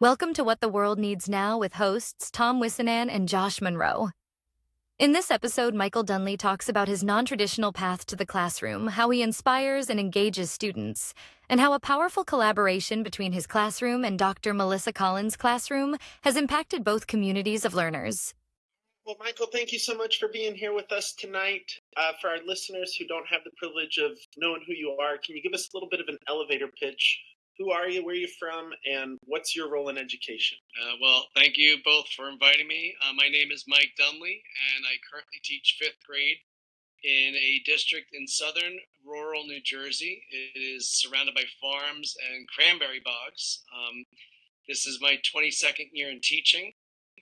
Welcome to What the World Needs Now with hosts Tom Whisinnand and Josh Monroe. In this episode, Micheal Dunlea talks about his non-traditional path to the classroom, how he inspires and engages students, and how a powerful collaboration between his classroom and Dr. Melissa Collins' classroom has impacted both communities of learners. Well, Micheal, thank you so much for being here with us tonight. For our listeners who don't have the privilege of knowing who you are, can you give us a little bit of an elevator pitch? Who are you, where are you from, and what's your role in education? Well, thank you both for inviting me. My name is Mike Dunlea, and I currently teach fifth grade in a district in southern rural New Jersey. It is surrounded by farms and cranberry bogs. This is my 22nd year in teaching.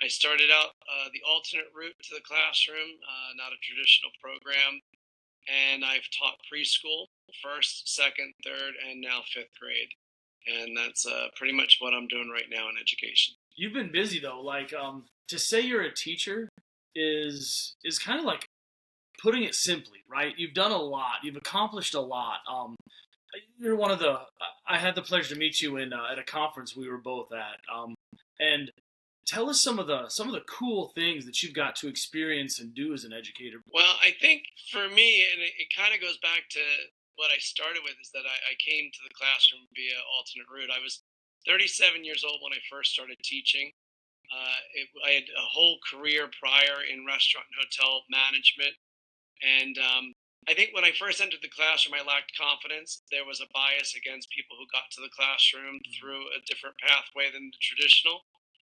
I started out the alternate route to the classroom, not a traditional program, and I've taught preschool, first, second, third, and now fifth grade. And that's pretty much what I'm doing right now in education. You've been busy though. To say you're a teacher is kind of like putting it simply, right? You've done a lot. You've accomplished a lot. You're one of the. I had the pleasure to meet you at a conference we were both at. And tell us some of the cool things that you've got to experience and do as an educator. Well, I think for me, and it kind of goes back to what I started with, is that I came to the classroom via alternate route. I was 37 years old when I first started teaching. I had a whole career prior in restaurant and hotel management. And I think when I first entered the classroom, I lacked confidence. There was a bias against people who got to the classroom through a different pathway than the traditional.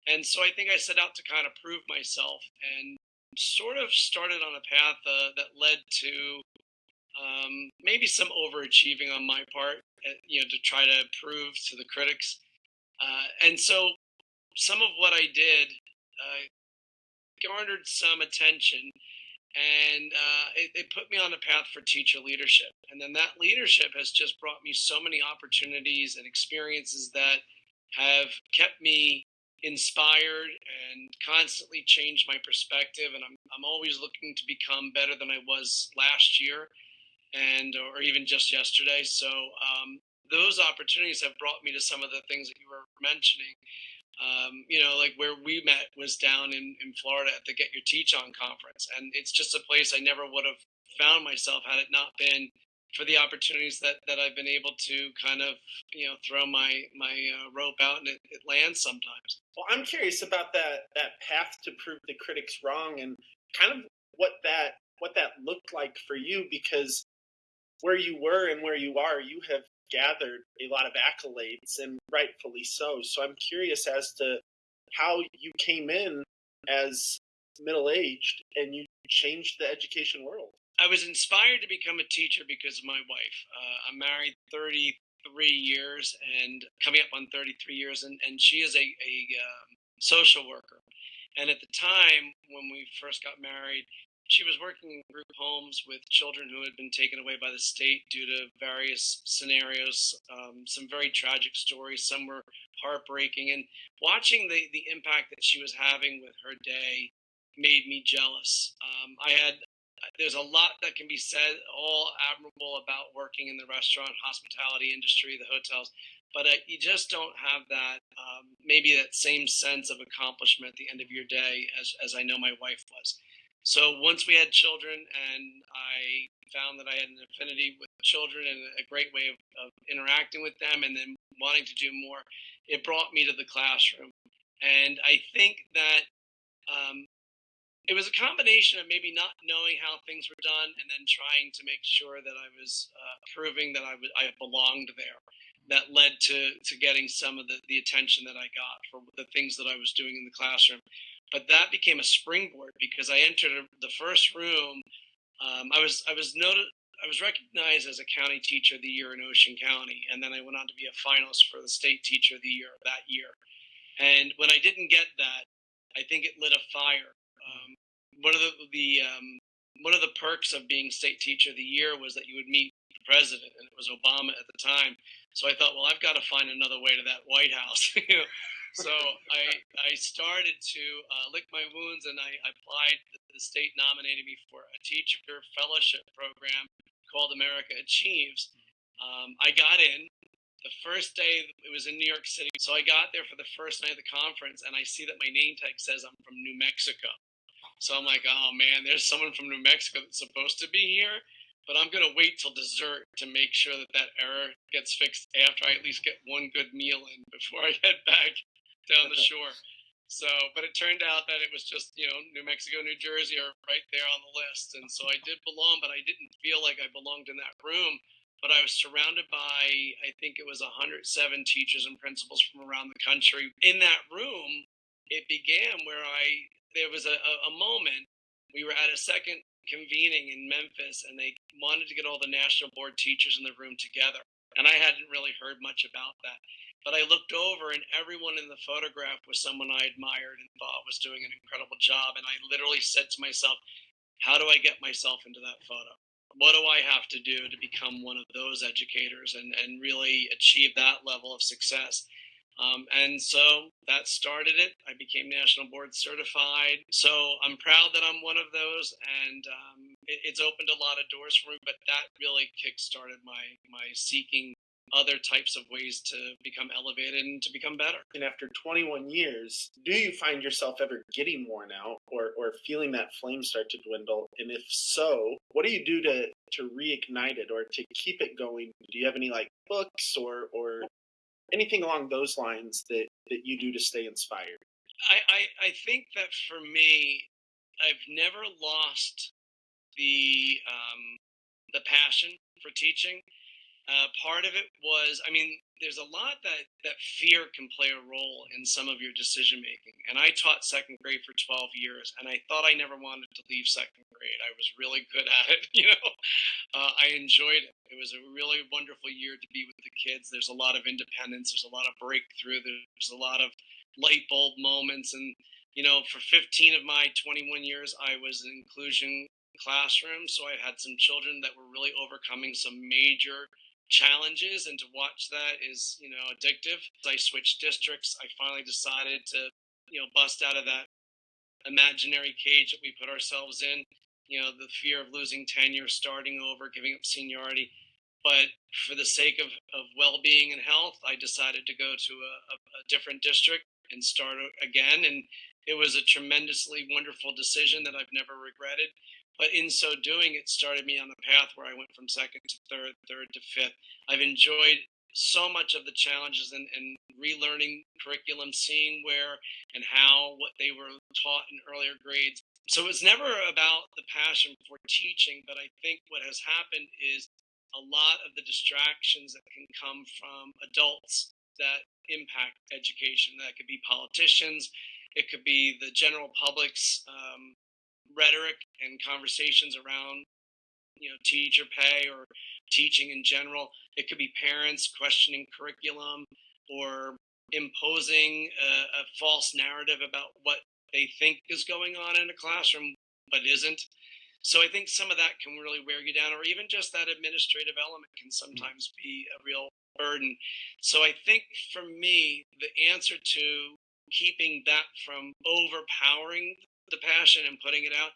And so I think I set out to kind of prove myself and sort of started on a path that led to maybe some overachieving on my part, to try to prove to the critics. And so some of what I did garnered some attention, and it put me on a path for teacher leadership. And then that leadership has just brought me so many opportunities and experiences that have kept me inspired and constantly changed my perspective. And I'm always looking to become better than I was last year, or even just yesterday. So those opportunities have brought me to some of the things that you were mentioning. Like where we met was down in Florida at the Get Your Teach On conference. And it's just a place I never would have found myself had it not been for the opportunities that I've been able to kind of, throw my rope out, and it lands sometimes. Well, I'm curious about that path to prove the critics wrong, and kind of what that looked like for you, because where you were and where you are, you have gathered a lot of accolades, and rightfully so. So I'm curious as to how you came in as middle-aged and you changed the education world. I was inspired to become a teacher because of my wife. I'm married 33 years and coming up on 33 years, and she is a social worker. And at the time when we first got married, she was working in group homes with children who had been taken away by the state due to various scenarios, some very tragic stories, some were heartbreaking. And watching the impact that she was having with her day made me jealous. There's a lot that can be said, all admirable about working in the restaurant, hospitality industry, the hotels, but you just don't have that, maybe that same sense of accomplishment at the end of your day as I know my wife was. So once we had children and I found that I had an affinity with children and a great way of interacting with them and then wanting to do more, it brought me to the classroom. And I think that it was a combination of maybe not knowing how things were done and then trying to make sure that I was proving that I belonged there. That led to getting some of the attention that I got for the things that I was doing in the classroom. But that became a springboard because I entered the first room. I was recognized as a county teacher of the year in Ocean County, and then I went on to be a finalist for the state teacher of the year that year. And when I didn't get that, I think it lit a fire. One of the perks of being state teacher of the year was that you would meet the president, and it was Obama at the time. So I thought, well, I've got to find another way to that White House. So I started to lick my wounds, and I applied. The state nominated me for a teacher fellowship program called America Achieves. I got in, The first day, it was in New York City. So I got there for the first night of the conference, and I see that my name tag says I'm from New Mexico. So I'm like, oh man, there's someone from New Mexico that's supposed to be here, but I'm going to wait till dessert to make sure that that error gets fixed after I at least get one good meal in before I head back down the shore. So, but it turned out that it was just, New Mexico, New Jersey are right there on the list. And so I did belong, but I didn't feel like I belonged in that room. But I was surrounded by, I think it was 107 teachers and principals from around the country. In that room, it began where there was a moment. We were at a second convening in Memphis, and they wanted to get all the national board teachers in the room together. And I hadn't really heard much about that. But I looked over, and everyone in the photograph was someone I admired and thought was doing an incredible job. And I literally said to myself, how do I get myself into that photo? What do I have to do to become one of those educators and really achieve that level of success? And so that started it. I became national board certified. So I'm proud that I'm one of those, and it's opened a lot of doors for me, but that really kickstarted my seeking other types of ways to become elevated and to become better. And after 21 years, do you find yourself ever getting worn out or feeling that flame start to dwindle? And if so, what do you do to reignite it or to keep it going? Do you have any books or anything along those lines that you do to stay inspired? I think that for me, I've never lost the passion for teaching. Part of it was, there's a lot that fear can play a role in some of your decision making. And I taught second grade for 12 years, and I thought I never wanted to leave second grade. I was really good at it, I enjoyed it. It was a really wonderful year to be with the kids. There's a lot of independence. There's a lot of breakthrough. There's a lot of light bulb moments. And, for 15 of my 21 years, I was in inclusion classroom. So I had some children that were really overcoming some major challenges, and to watch that is addictive. As I switched districts, I finally decided to bust out of that imaginary cage that we put ourselves in, the fear of losing tenure, starting over, giving up seniority. But for the sake of well-being and health, I decided to go to a different district and start again. And it was a tremendously wonderful decision that I've never regretted. But in so doing, it started me on the path where I went from second to third to fifth. I've enjoyed so much of the challenges and relearning curriculum, seeing where and how what they were taught in earlier grades. So it's never about the passion for teaching, but I think what has happened is a lot of the distractions that can come from adults that impact education. That could be politicians, it could be the general public's rhetoric and conversations around teacher pay or teaching in general. It could be parents questioning curriculum or imposing a false narrative about what they think is going on in a classroom but isn't. So I think some of that can really wear you down, or even just that administrative element can sometimes be a real burden. So I think for me, the answer to keeping that from overpowering the passion and putting it out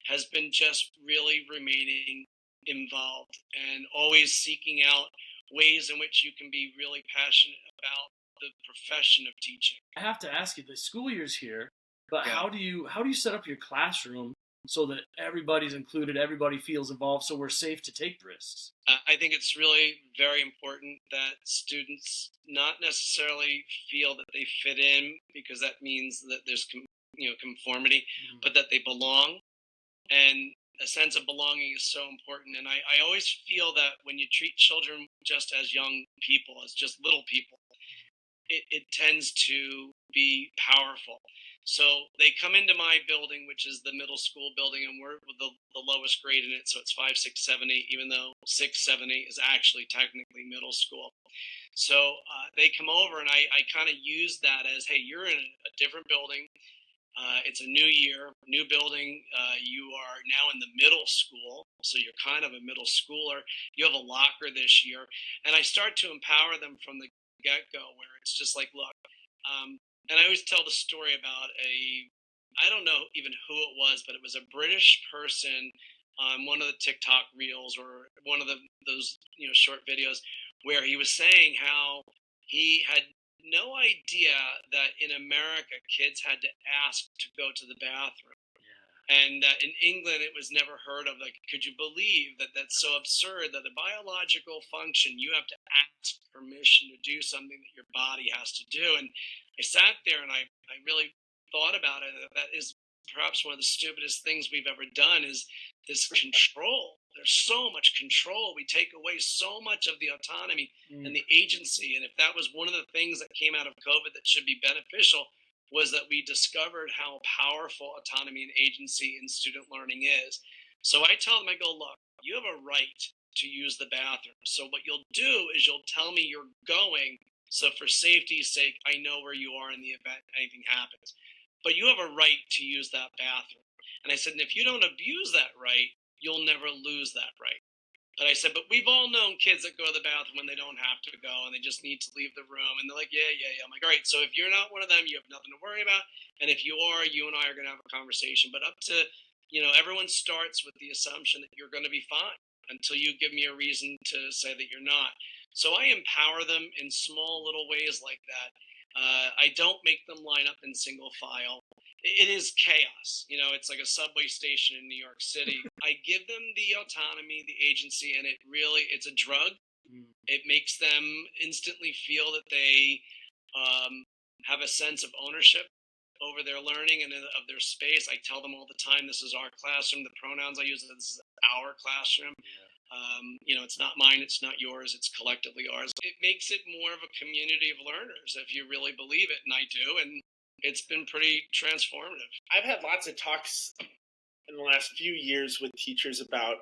has been just really remaining involved and always seeking out ways in which you can be really passionate about the profession of teaching. I have to ask you, the school year's here, but Yeah. how do you set up your classroom so that everybody's included, everybody feels involved, so we're safe to take risks? I think it's really very important that students not necessarily feel that they fit in, because that means that there's conformity, but that they belong. And a sense of belonging is so important. And I always feel that when you treat children just as young people, as just little people, it tends to be powerful. So they come into my building, which is the middle school building, and we're the lowest grade in it. So it's 5, 6, 7, 8, even though 6, 7, 8 is actually technically middle school. So they come over, and I kind of use that as, hey, you're in a different building. It's a new year, new building. You are now in the middle school, so you're kind of a middle schooler. You have a locker this year. And I start to empower them from the get-go, where it's just like, look, and I always tell the story about I don't know even who it was, but it was a British person on one of the TikTok reels or one of those short videos, where he was saying how he had no idea that in America kids had to ask to go to the bathroom. And in England, it was never heard of. Like, could you believe that that's so absurd that a biological function, you have to ask permission to do something that your body has to do? And I sat there and I really thought about it. That is perhaps one of the stupidest things we've ever done is this control. There's so much control. We take away so much of the autonomy and the agency. And if that was one of the things that came out of COVID that should be beneficial, was that we discovered how powerful autonomy and agency in student learning is. So I tell them, I go, look, you have a right to use the bathroom. So what you'll do is you'll tell me you're going. So for safety's sake, I know where you are in the event anything happens. But you have a right to use that bathroom. And I said, and if you don't abuse that right, you'll never lose that right. And I said, but we've all known kids that go to the bathroom when they don't have to go and they just need to leave the room. And they're like, yeah. I'm like, all right, so if you're not one of them, you have nothing to worry about. And if you are, you and I are going to have a conversation. But up to, everyone starts with the assumption that you're going to be fine until you give me a reason to say that you're not. So I empower them in small little ways like that. I don't make them line up in single file. It is chaos. It's like a subway station in New York City. I give them the autonomy, the agency, and it's a drug. It makes them instantly feel that they have a sense of ownership over their learning and of their space. I tell them all the time, this is our classroom. The pronouns I use, this is our classroom. It's not mine, it's not yours, it's collectively ours. It makes it more of a community of learners if you really believe it, and I do. And it's been pretty transformative. I've had lots of talks in the last few years with teachers about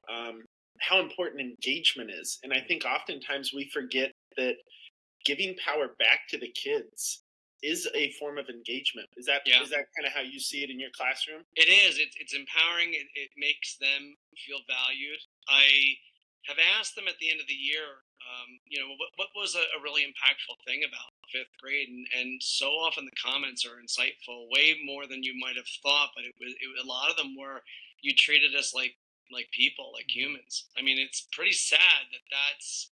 how important engagement is. And I think oftentimes we forget that giving power back to the kids is a form of engagement. Is that kind of how you see it in your classroom? It is. It's empowering. It makes them feel valued. I have asked them at the end of the year, what was a really impactful thing about fifth grade, and so often the comments are insightful, way more than you might have thought. But a lot of them were, you treated us like people, like humans. I mean, it's pretty sad that that's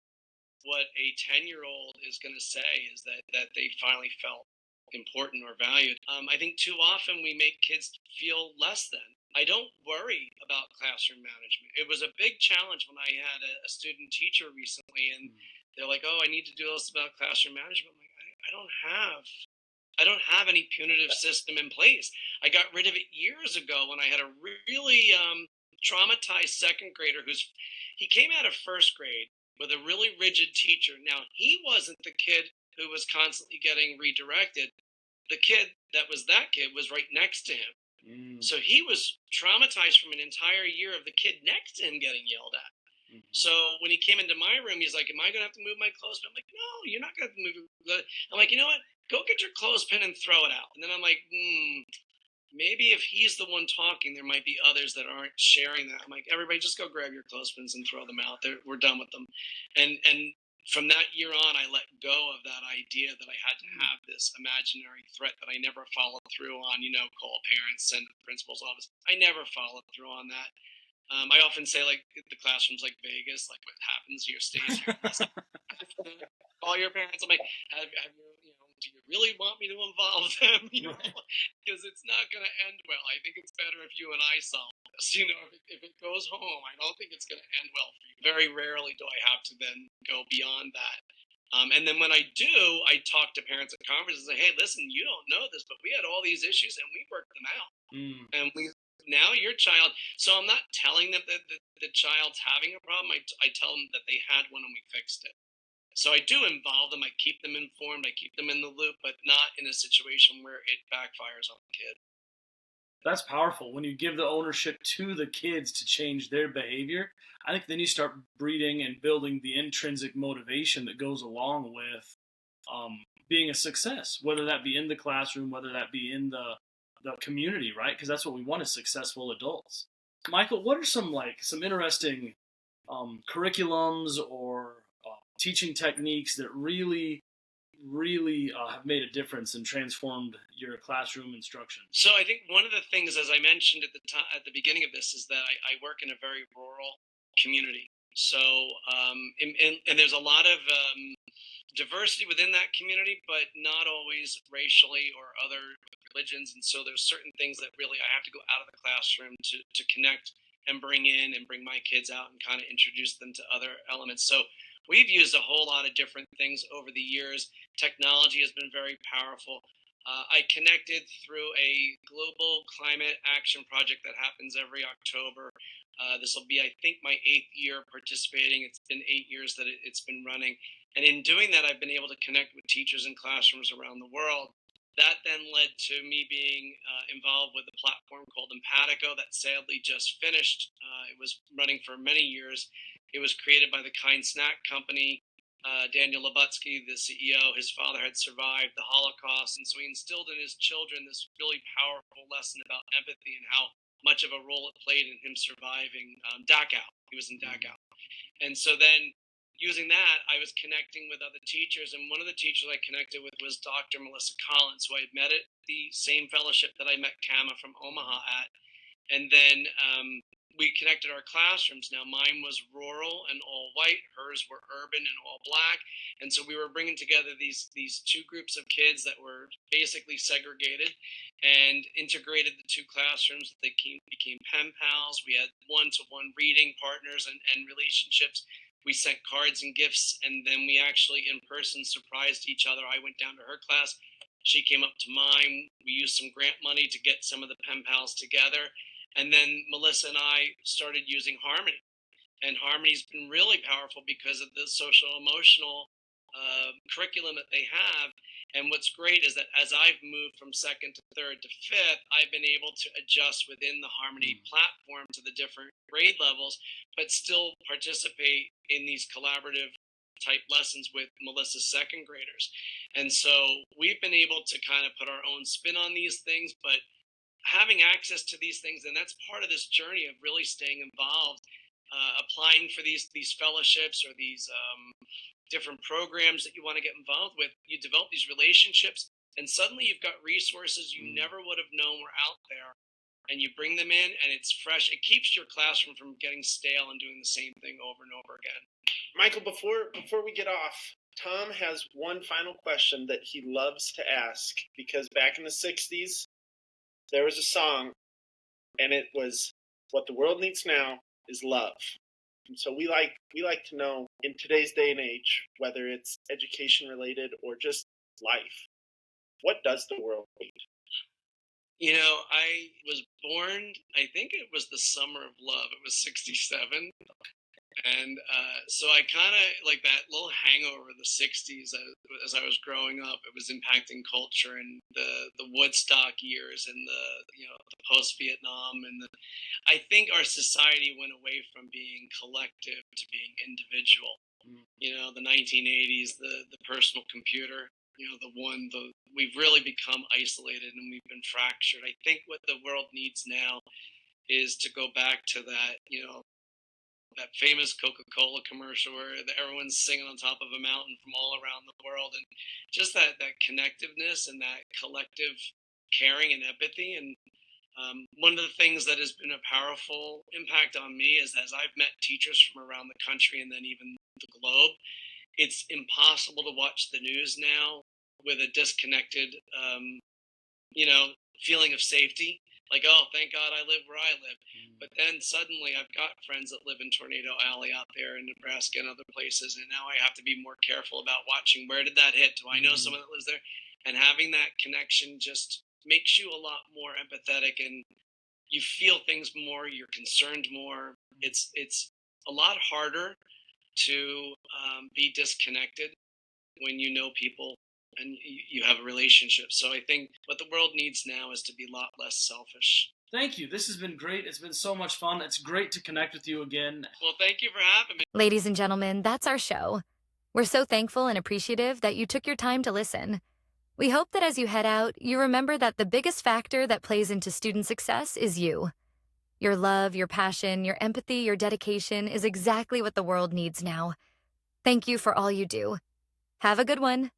what a 10-year-old is going to say, is that they finally felt important or valued. I think too often we make kids feel less than. I don't worry about classroom management. It was a big challenge when I had a student teacher recently, and they're like, "Oh, I need to do this about classroom management." I'm like, I don't have any punitive system in place. I got rid of it years ago when I had a really traumatized second grader he came out of first grade with a really rigid teacher. Now, he wasn't the kid who was constantly getting redirected. The kid that was right next to him. So he was traumatized from an entire year of the kid next to him getting yelled at. So when he came into my room, he's like, "Am I going to have to move my clothespin?" I'm like, "No, you're not going to have to move it." I'm like, "You know what? Go get your clothespin and throw it out." And then I'm like, maybe if he's the one talking, there might be others that aren't sharing that. I'm like, everybody just go grab your clothespins and throw them out. We're done with them. And from that year on, I let go of that idea that I had to have this imaginary threat that I never followed through on, call parents, send to the principal's office. I never followed through on that. I often say, like, the classroom's like Vegas, like what happens here stays here. Call your parents. I'm like, have you, do you really want me to involve them? Because it's not going to end well. I think it's better if you and I solve this. If it goes home, I don't think it's going to end well for you. Very rarely do I have to then go beyond that. And then when I do, I talk to parents at conferences and say, "Hey, listen, you don't know this, but we had all these issues and we worked them out. And now your child." So I'm not telling them that the child's having a problem. I tell them that they had one and we fixed it. So I do involve them. I keep them informed. I keep them in the loop, but not in a situation where it backfires on the kid. That's powerful. When you give the ownership to the kids to change their behavior, I think then you start breeding and building the intrinsic motivation that goes along with being a success, whether that be in the classroom, whether that be in the community, right? Because that's what we want as successful adults. Michael, what are some interesting curriculums or teaching techniques that really have made a difference and transformed your classroom instruction? So I think one of the things, as I mentioned at the beginning of this, is that I work in a very rural community. So, and there's a lot of diversity within that community, but not always racially or other religions. And so there's certain things that really I have to go out of the classroom to connect and bring in and bring my kids out and kind of introduce them to other elements. So we've used a whole lot of different things over the years. Technology has been very powerful. I connected through a global climate action project that happens every October. This will be, I think, my 8th year participating. It's been 8 years that it's been running. And in doing that, I've been able to connect with teachers in classrooms around the world. That then led to me being involved with a platform called Empatico that sadly just finished. It was running for many years. It was created by the Kind Snack Company. Daniel Labutsky, the CEO, his father had survived the Holocaust, and so he instilled in his children this really powerful lesson about empathy and how much of a role it played in him surviving Dachau. He was in Dachau. And so then using that, I was connecting with other teachers, and one of the teachers I connected with was Dr. Melissa Collins, who I met at the same fellowship that I met Kama from Omaha at. And then we connected our classrooms. Now, mine was rural and all white. Hers were urban and all black. And so we were bringing together these two groups of kids that were basically segregated and integrated the two classrooms. They became pen pals. We had one-to-one reading partners and relationships. We sent cards and gifts, and then we actually in person surprised each other. I went down to her class. She came up to mine. We used some grant money to get some of the pen pals together. And then Melissa and I started using Harmony. And Harmony's been really powerful because of the social emotional curriculum that they have. And what's great is that as I've moved from 2nd to 3rd to 5th, I've been able to adjust within the Harmony platform to the different grade levels, but still participate in these collaborative type lessons with Melissa's 2nd graders. And so we've been able to kind of put our own spin on these things, but having access to these things, and that's part of this journey of really staying involved, applying for these fellowships or these different programs that you want to get involved with. You develop these relationships, and suddenly you've got resources you never would have known were out there, and you bring them in, and it's fresh. It keeps your classroom from getting stale and doing the same thing over and over again. Michael, before we get off, Tom has one final question that he loves to ask, because back in the 60s, there was a song, and it was "What the World Needs Now is Love." And so we like to know, in today's day and age, whether it's education related or just life, what does the world need? You know, I was born, I think it was the summer of love. It was 67. And so I kind of like that little hangover of the 60s as I was growing up. It was impacting culture and the Woodstock years and the post-Vietnam. And I think our society went away from being collective to being individual. You know, the 1980s, the personal computer, we've really become isolated and we've been fractured. I think what the world needs now is to go back to that, that famous Coca-Cola commercial where everyone's singing on top of a mountain from all around the world, and just that connectiveness and that collective caring and empathy. And one of the things that has been a powerful impact on me is as I've met teachers from around the country and then even the globe, it's impossible to watch the news now with a disconnected, feeling of safety. Like, oh, thank God I live where I live. But then suddenly I've got friends that live in Tornado Alley out there in Nebraska and other places. And now I have to be more careful about watching, where did that hit? Do I know someone that lives there? And having that connection just makes you a lot more empathetic, and you feel things more. You're concerned more. It's a lot harder to be disconnected when you know people and you have a relationship. So I think what the world needs now is to be a lot less selfish. Thank you. This has been great. It's been so much fun. It's great to connect with you again. Well, thank you for having me. Ladies and gentlemen, that's our show. We're so thankful and appreciative that you took your time to listen. We hope that as you head out, you remember that the biggest factor that plays into student success is you. Your love, your passion, your empathy, your dedication is exactly what the world needs now. Thank you for all you do. Have a good one.